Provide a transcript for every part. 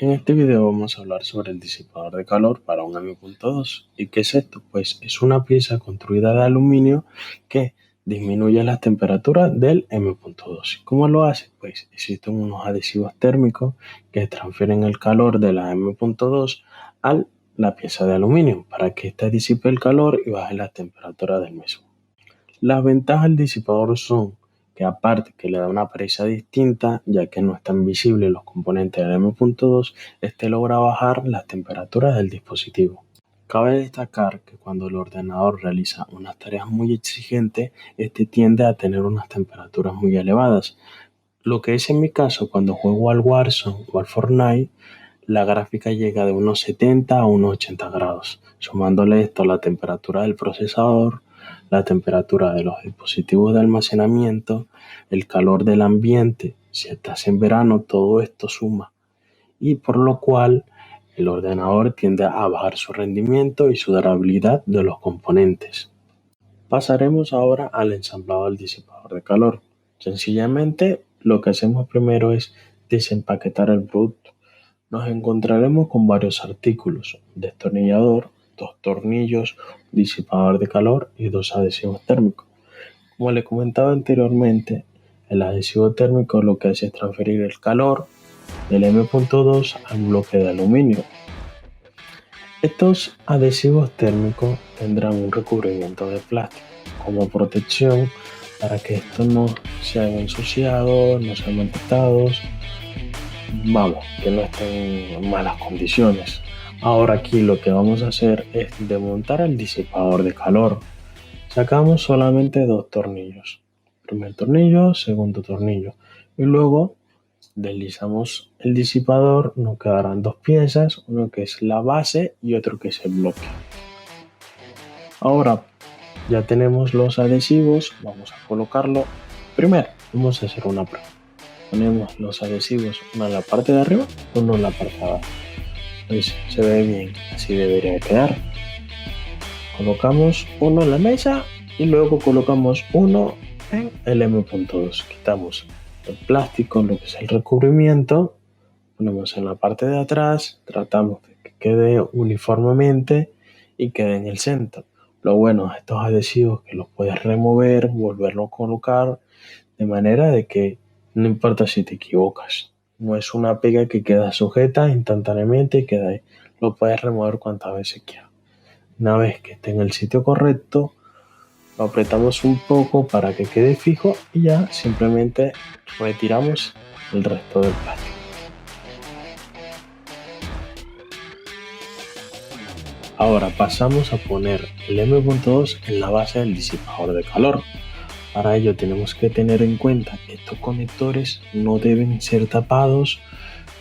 En este video vamos a hablar sobre el disipador de calor para un M.2. ¿Y qué es esto? Pues es una pieza construida de aluminio que disminuye las temperaturas del M.2. ¿Cómo lo hace? Pues existen unos adhesivos térmicos que transfieren el calor de la M.2 a la pieza de aluminio para que ésta disipe el calor y baje la temperatura del mismo. Las ventajas del disipador son que aparte que le da una apariencia distinta, ya que no están visibles los componentes del M.2, este logra bajar las temperaturas del dispositivo. Cabe destacar que cuando el ordenador realiza unas tareas muy exigentes, este tiende a tener unas temperaturas muy elevadas. Lo que es en mi caso cuando juego al Warzone o al Fortnite, la gráfica llega de unos 70 a unos 80 grados. Sumándole esto a la temperatura del procesador, la temperatura de los dispositivos de almacenamiento, el calor del ambiente, si estás en verano, todo esto suma. Y por lo cual el ordenador tiende a bajar su rendimiento y su durabilidad de los componentes. Pasaremos ahora al ensamblado del disipador de calor. Sencillamente, lo que hacemos primero es desempaquetar el producto. Nos encontraremos con varios artículos: un destornillador, dos tornillos, un disipador de calor y dos adhesivos térmicos. Como le comentaba anteriormente, el adhesivo térmico lo que hace es transferir el calor del M.2 al bloque de aluminio. Estos adhesivos térmicos tendrán un recubrimiento de plástico como protección para que estos no sean ensuciados, no sean maltratados, que no estén en malas condiciones. Ahora aquí lo que vamos a hacer es desmontar el disipador de calor. Sacamos solamente dos tornillos, primer tornillo, segundo tornillo, y luego deslizamos el disipador. Nos quedarán dos piezas, uno que es la base y otro que es el bloque. Ahora ya tenemos los adhesivos, vamos a colocarlo. Primero vamos a hacer una prueba. Ponemos los adhesivos, uno en la parte de arriba, uno en la parte de abajo. Pues se ve bien, así debería quedar. Colocamos uno en la mesa y luego colocamos uno en el M.2. Quitamos el plástico, lo que es el recubrimiento, ponemos en la parte de atrás, tratamos de que quede uniformemente y quede en el centro. Lo bueno de estos adhesivos es que los puedes remover, volverlo a colocar, de manera de que no importa si te equivocas. No es una pega que queda sujeta instantáneamente y queda ahí. Lo puedes remover cuantas veces quieras. Una vez que esté en el sitio correcto, lo apretamos un poco para que quede fijo y ya simplemente retiramos el resto del plástico. Ahora pasamos a poner el M.2 en la base del disipador de calor. Para ello tenemos que tener en cuenta que estos conectores no deben ser tapados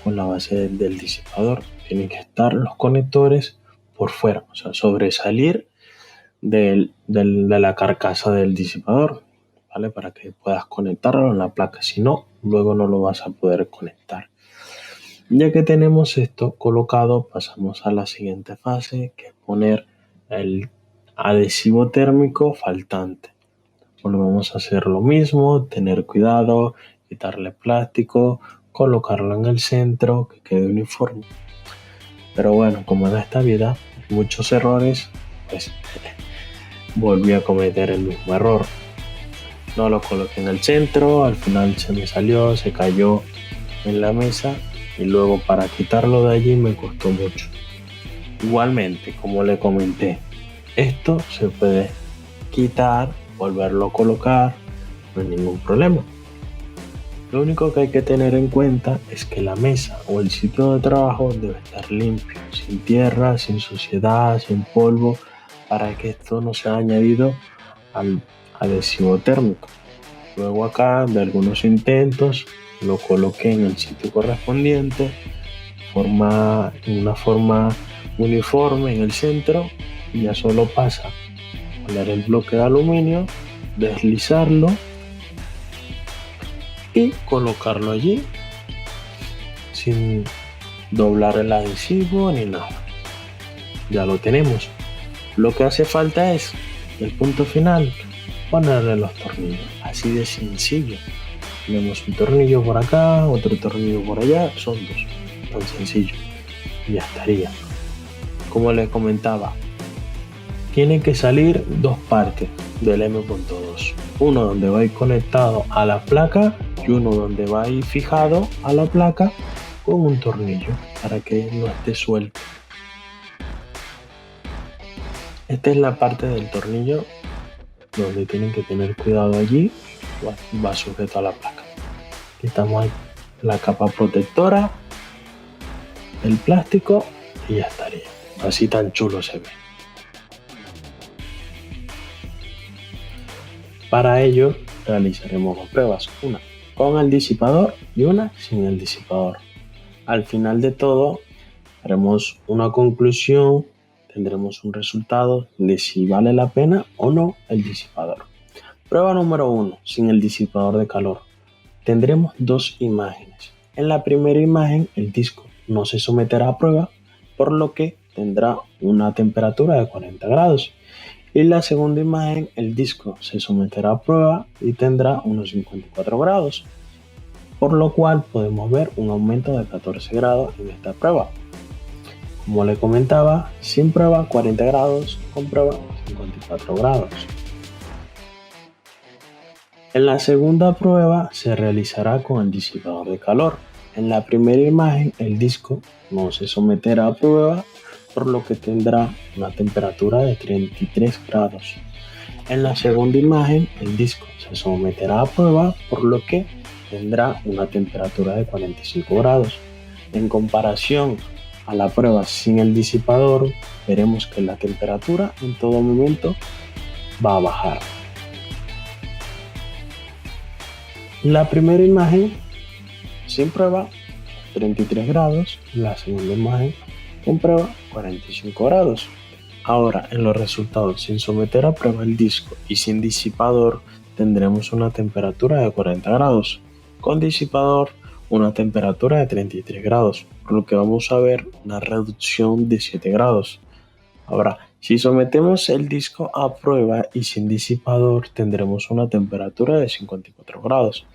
con la base del disipador. Tienen que estar los conectores por fuera, o sea, sobresalir de la carcasa del disipador, ¿vale? Para que puedas conectarlo en la placa. Si no, luego no lo vas a poder conectar. Ya que tenemos esto colocado, pasamos a la siguiente fase, que es poner el adhesivo térmico faltante. Volvemos a hacer lo mismo, tener cuidado, quitarle plástico, colocarlo en el centro, que quede uniforme. Pero bueno, como en esta vida hay muchos errores, pues volví a cometer el mismo error. No lo coloqué en el centro, al final se me salió, se cayó en la mesa y luego para quitarlo de allí me costó mucho. Igualmente, como le comenté, esto se puede quitar, volverlo a colocar, no hay ningún problema. Lo único que hay que tener en cuenta es que la mesa o el sitio de trabajo debe estar limpio, sin tierra, sin suciedad, sin polvo, para que esto no sea añadido al adhesivo térmico. Luego acá de algunos intentos lo coloqué en el sitio correspondiente, en una forma uniforme en el centro, y ya solo pasa poner el bloque de aluminio, deslizarlo y colocarlo allí sin doblar el adhesivo ni nada. Ya lo tenemos. Lo que hace falta es el punto final, ponerle los tornillos, así de sencillo. Tenemos un tornillo por acá, otro tornillo por allá, son dos. tan sencillo. Y ya estaría. Como les comentaba, tienen que salir dos partes del M.2. Uno donde va a ir conectado a la placa y uno donde va a ir fijado a la placa con un tornillo para que no esté suelto. Esta es la parte del tornillo donde tienen que tener cuidado allí, va sujeto a la placa. Aquí estamos ahí, la capa protectora, el plástico y ya estaría. Así tan chulo se ve. Para ello realizaremos dos pruebas, una con el disipador y una sin el disipador. Al final de todo haremos una conclusión, tendremos un resultado de si vale la pena o no el disipador. Prueba número 1, sin el disipador de calor. Tendremos dos imágenes. En la primera imagen el disco no se someterá a prueba, por lo que tendrá una temperatura de 40 grados. Y en la segunda imagen el disco se someterá a prueba y tendrá unos 54 grados, por lo cual podemos ver un aumento de 14 grados en esta prueba. Como le comentaba, sin prueba 40 grados, con prueba 54 grados. En la segunda prueba se realizará con el disipador de calor. En la primera imagen el disco no se someterá a prueba, por lo que tendrá una temperatura de 33 grados. En la segunda imagen el disco se someterá a prueba, por lo que tendrá una temperatura de 45 grados. En comparación a la prueba sin el disipador, veremos que la temperatura en todo momento va a bajar. La primera imagen sin prueba 33 grados, la segunda imagen con prueba 45 grados. Ahora, en los resultados sin someter a prueba el disco y sin disipador tendremos una temperatura de 40 grados, con disipador una temperatura de 33 grados, por lo que vamos a ver una reducción de 7 grados. Ahora, si sometemos el disco a prueba y sin disipador tendremos una temperatura de 54 grados,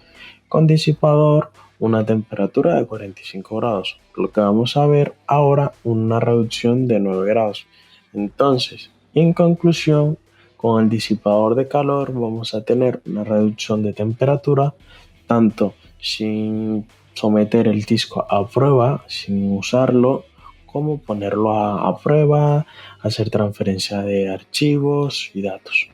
con disipador una temperatura de 45 grados, por lo que vamos a ver ahora una reducción de 9 grados. Entonces, en conclusión, con el disipador de calor vamos a tener una reducción de temperatura tanto sin someter el disco a prueba, sin usarlo, como ponerlo a prueba, hacer transferencia de archivos y datos.